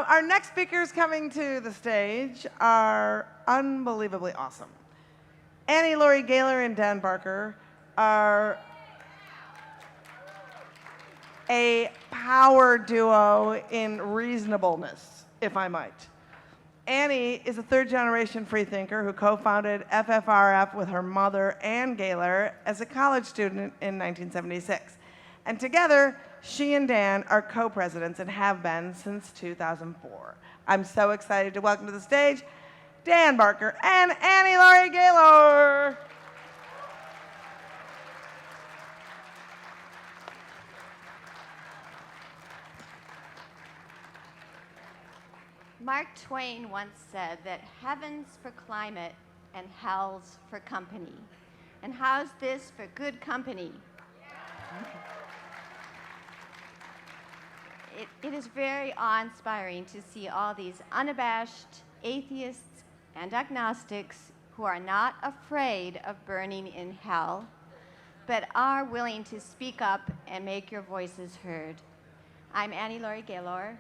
Our next speakers coming to the stage are unbelievably awesome. Laurie Gaylor and Dan Barker are a power duo in reasonableness, if I might. Annie is a third-generation freethinker who co-founded FFRF with her mother, Ann Gaylor, as a college student in 1976. And together, she and Dan are co-presidents and have been since 2004. I'm so excited to welcome to the stage Dan Barker and Laurie Gaylor. Mark Twain once said that heaven's for climate and hell's for company. And how's this for good company? It is very awe-inspiring to see all these unabashed atheists and agnostics who are not afraid of burning in hell, but are willing to speak up and make your voices heard. I'm Laurie Gaylor.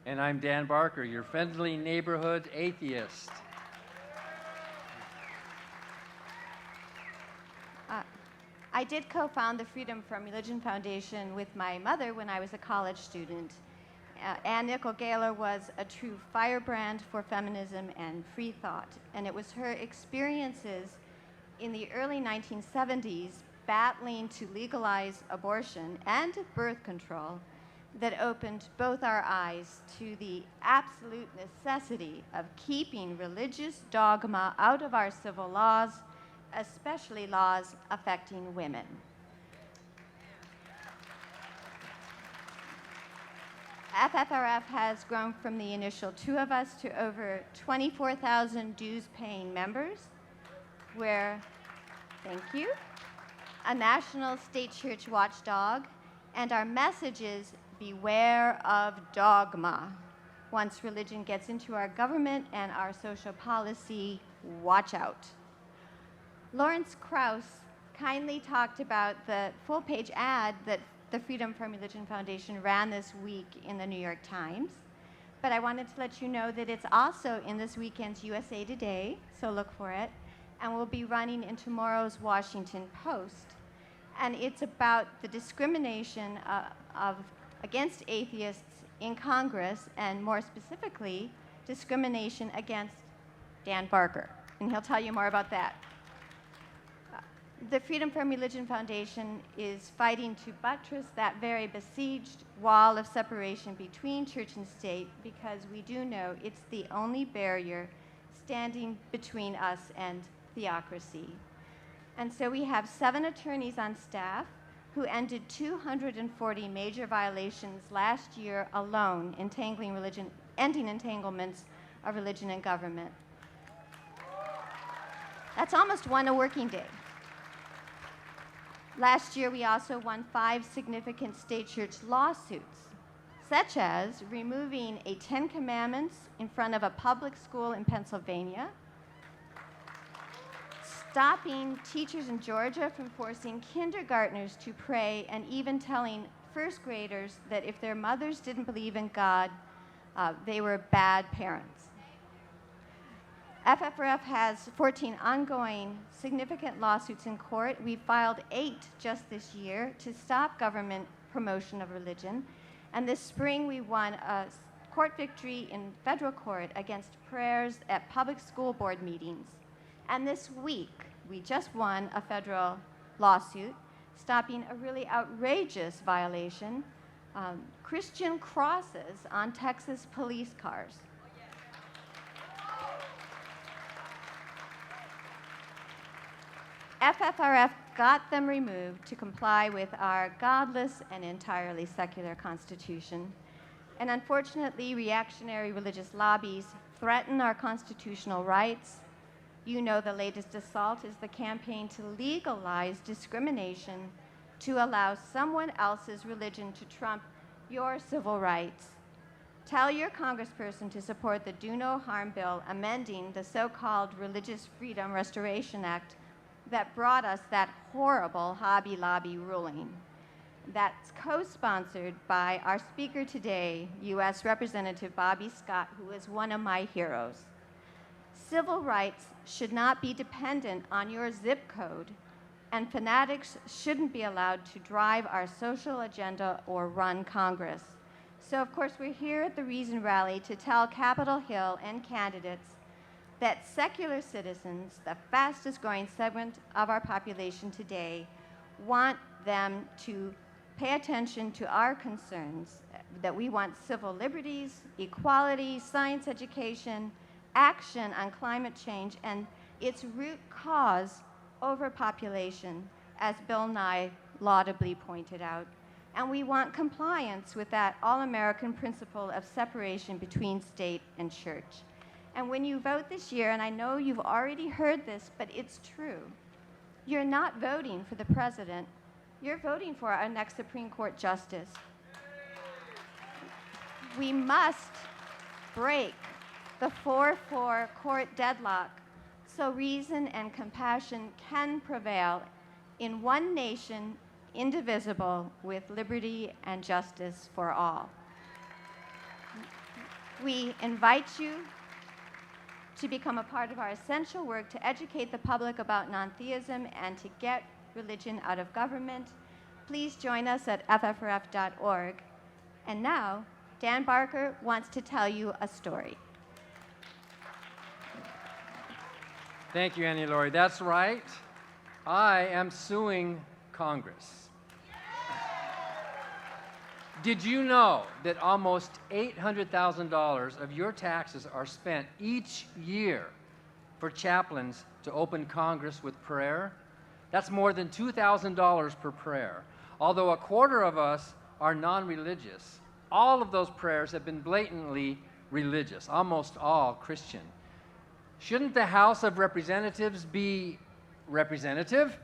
And I'm Dan Barker, your friendly neighborhood atheist. I did co-found the Freedom from Religion Foundation with my mother when I was a college student. Ann Gaylor was a true firebrand for feminism and free thought, and it was her experiences in the early 1970s battling to legalize abortion and birth control that opened both our eyes to the absolute necessity of keeping religious dogma out of our civil laws, especially laws affecting women. FFRF has grown from the initial 2 of us to over 24,000 dues-paying members. We're, thank you, a national state church watchdog, and our message is beware of dogma. Once religion gets into our government and our social policy, watch out. Lawrence Krauss kindly talked about the full-page ad that the Freedom from Religion Foundation ran this week in the New York Times. But I wanted to let you know that it's also in this weekend's USA Today, so look for it, and will be running in tomorrow's Washington Post. And it's about the discrimination against atheists in Congress, and more specifically, discrimination against Dan Barker. And he'll tell you more about that. The Freedom from Religion Foundation is fighting to buttress that very besieged wall of separation between church and state, because we do know it's the only barrier standing between us and theocracy. And so we have 7 attorneys on staff who ended 240 major violations last year alone, ending entanglements of religion and government. That's almost one a working day. Last year, we also won 5 significant state church lawsuits, such as removing a 10 Commandments in front of a public school in Pennsylvania, stopping teachers in Georgia from forcing kindergartners to pray, and even telling first graders that if their mothers didn't believe in God, they were bad parents. FFRF has 14 ongoing significant lawsuits in court. We filed 8 just this year to stop government promotion of religion. And this spring, we won a court victory in federal court against prayers at public school board meetings. And this week, we just won a federal lawsuit stopping a really outrageous violation, Christian crosses on Texas police cars. FFRF got them removed to comply with our godless and entirely secular Constitution. And unfortunately, reactionary religious lobbies threaten our constitutional rights. You know the latest assault is the campaign to legalize discrimination to allow someone else's religion to trump your civil rights. Tell your congressperson to support the Do No Harm bill amending the so-called Religious Freedom Restoration Act that brought us that horrible Hobby Lobby ruling. that's co-sponsored by our speaker today, U.S. Representative Bobby Scott, who is one of my heroes. Civil rights should not be dependent on your zip code, and fanatics shouldn't be allowed to drive our social agenda or run Congress. So, of course, we're here at the Reason Rally to tell Capitol Hill and candidates that secular citizens, the fastest growing segment of our population today, want them to pay attention to our concerns, that we want civil liberties, equality, science education, action on climate change, and its root cause, overpopulation, as Bill Nye laudably pointed out. And we want compliance with that all-American principle of separation between state and church. And when you vote this year, and I know you've already heard this, but it's true, you're not voting for the president, you're voting for our next Supreme Court justice. We must break the 4-4 court deadlock so reason and compassion can prevail in one nation, indivisible, with liberty and justice for all. We invite you to become a part of our essential work to educate the public about non-theism and to get religion out of government. Please join us at ffrf.org. And now, Dan Barker wants to tell you a story. Thank you, Annie Laurie. That's right. I am suing Congress. Did you know that almost $800,000 of your taxes are spent each year for chaplains to open Congress with prayer? That's more than $2,000 per prayer. Although a quarter of us are non-religious, all of those prayers have been blatantly religious, almost all Christian. Shouldn't the House of Representatives be representative?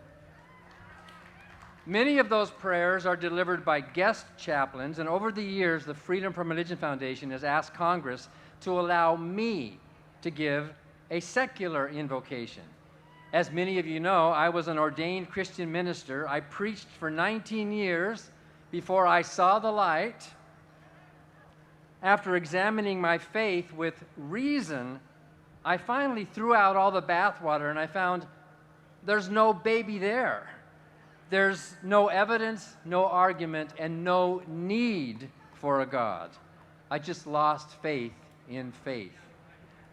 Many of those prayers are delivered by guest chaplains, and over the years, the Freedom from Religion Foundation has asked Congress to allow me to give a secular invocation. As many of you know, I was an ordained Christian minister. I preached for 19 years before I saw the light. After examining my faith with reason, I finally threw out all the bathwater and I found there's no baby there. There's no evidence, no argument, and no need for a God. I just lost faith in faith.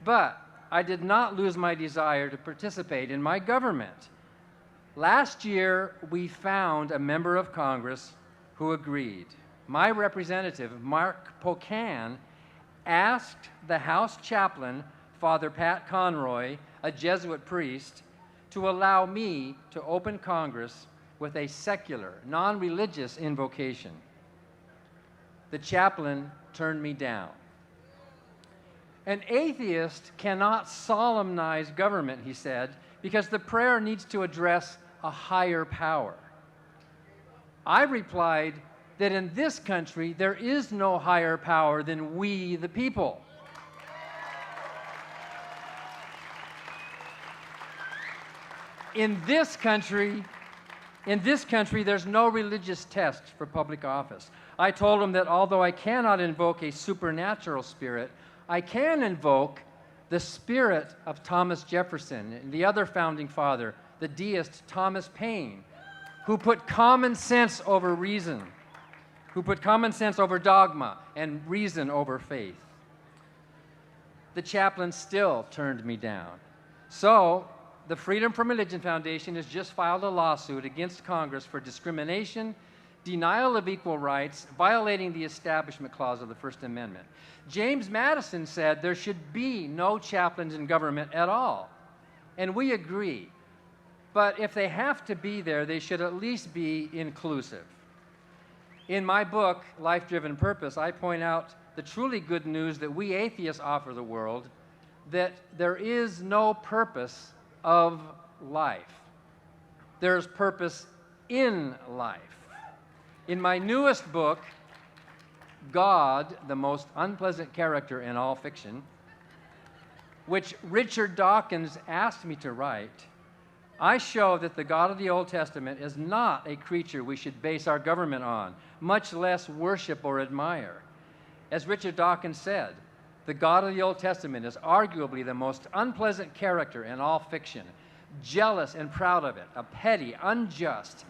But I did not lose my desire to participate in my government. Last year, we found a member of Congress who agreed. My representative, Mark Pocan, asked the House chaplain, Father Pat Conroy, a Jesuit priest, to allow me to open Congress with a secular, non-religious invocation. The chaplain turned me down. An atheist cannot solemnize government, he said, because the prayer needs to address a higher power. I replied that in this country, there is no higher power than we, the people. In this country, there's no religious test for public office. I told him that although I cannot invoke a supernatural spirit, I can invoke the spirit of Thomas Jefferson and the other founding father, the deist Thomas Paine, who put common sense over reason, who put common sense over dogma and reason over faith. The chaplain still turned me down. So, the Freedom from Religion Foundation has just filed a lawsuit against Congress for discrimination, denial of equal rights, violating the Establishment Clause of the First Amendment. James Madison said there should be no chaplains in government at all, and we agree. But if they have to be there, they should at least be inclusive. In my book, Life-Driven Purpose, I point out the truly good news that we atheists offer the world, that there is no purpose of life. There's purpose in life. In my newest book, God, the most unpleasant character in all fiction, which Richard Dawkins asked me to write, I show that the God of the Old Testament is not a creature we should base our government on, much less worship or admire. As Richard Dawkins said, the God of the Old Testament is arguably the most unpleasant character in all fiction, jealous and proud of it, a petty, unjust,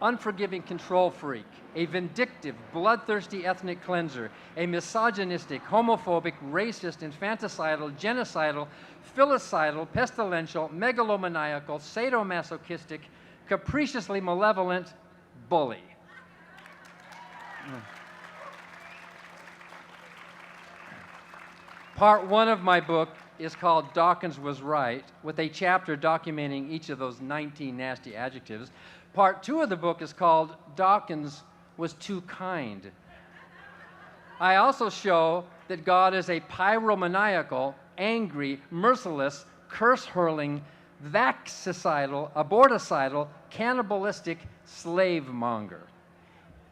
unforgiving control freak, a vindictive, bloodthirsty ethnic cleanser, a misogynistic, homophobic, racist, infanticidal, genocidal, filicidal, pestilential, megalomaniacal, sadomasochistic, capriciously malevolent bully. Part one of my book is called Dawkins Was Right, with a chapter documenting each of those 19 nasty adjectives. Part two of the book is called Dawkins Was Too Kind. I also show that God is a pyromaniacal, angry, merciless, curse-hurling, vaxicidal, aborticidal, cannibalistic slave monger.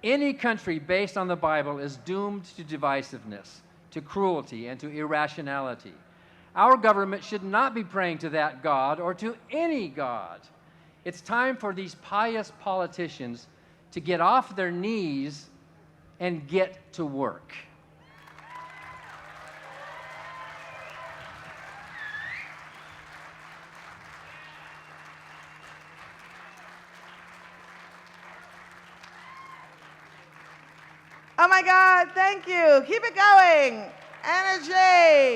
Any country based on the Bible is doomed to divisiveness, to cruelty, and to irrationality. Our government should not be praying to that God or to any God. It's time for these pious politicians to get off their knees and get to work. Oh my God, thank you. Keep it going. Energy.